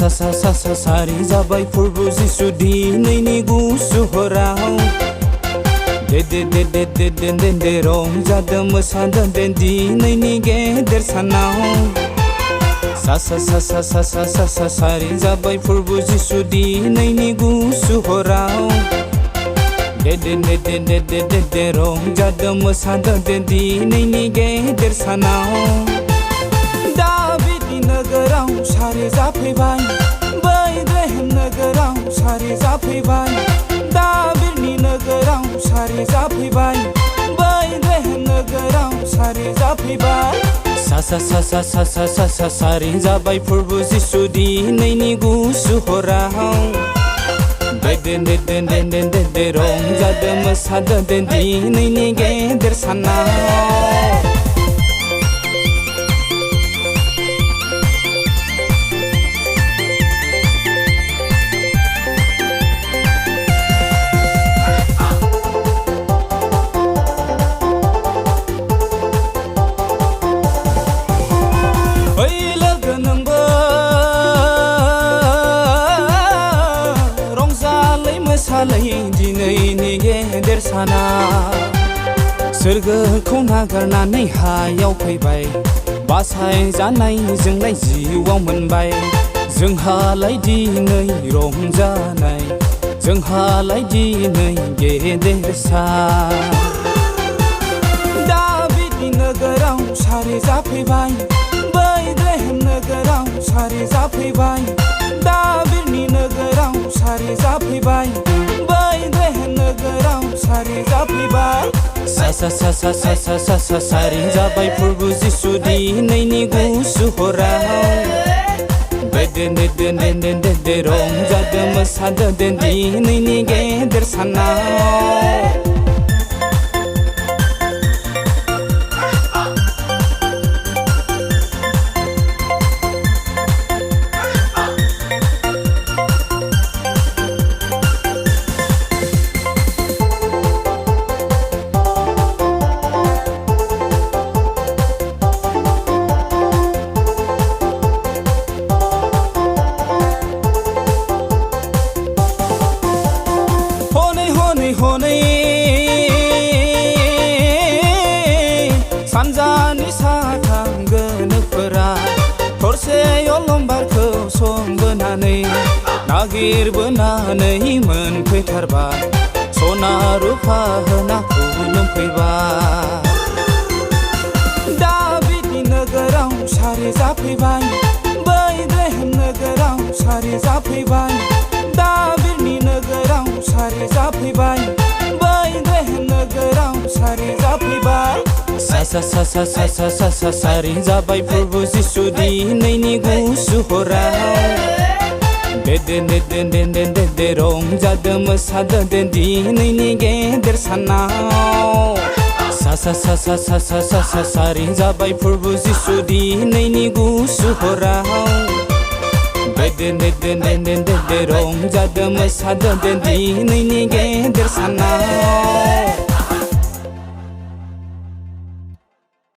सारि जाबाय फोरबो जिसु दिनैनि गुसु हराव दे रंजादों मोसादों दिनैनि गेदेर सानाव सारि जाबाय फोरबो जिसु दिनैनि गुसु हराव दे रंजादों मोसादों दिनैनि गेदेर सानाव दाबिदनि नोगोराव सारि जाफैबाय बैथलेहेम नोगोराव सारि जाफैबाय दाबिदनि नोगोराव सारि जाफैबाय बैथलेहेम नोगोराव सारि जाफैबाय सारि जाबाय फोरबो जिसु दिनैनि गुसु हराव दे रंजादों मोसादों दिनैनि गेदेर सानाव दिनैनि गेदेर साना सोरगोखौ नागारनानै हायाव फैबाय बासायजानायजोंलाय जिउआव मोनबाय जोंहालाय दिनै रंजानाय जोंहालाय दिनै गेदेर सान दाबिदनि नोगोराव सारि जाफैबाय बैथलेहेम नोगोराव सारि जाफैबाय दाबिदनि नोगोराव सारि जाफैबाय बैथलेहेम नोगोराव सारि जाफैबाय सारि जाबाय फोरबो जिसु दिनैनि गुसु हराव दे रंजादों मोसादों दिनैनि गेदेर सानाव हनै सानजानि साथां गोनोफोरा थरसे अलंबारखौ संबोनानै नागिरबोनानै मोनफैथारबाय सना रुफा होना खुलुमफैबाय दाबिदनि नोगोराव सारि जाफैबाय बैथलेहेम नोगोराव सारि जाफैबाय दाबिदनि नोगोराव सारि जाफैबाय बैथलेहेम नोगोराव सारि जाफैबाय सारि जाबाय फोरबो जिसु दिनैनि गुसु हराव दे रंजादों मोसादों दिनैनि गेदेर सानाव सारि जाबाय फोरबो जिसु दिनैनि गुसु हराव दे रंजादों मोसादों दिनैनि गेदेर सानाव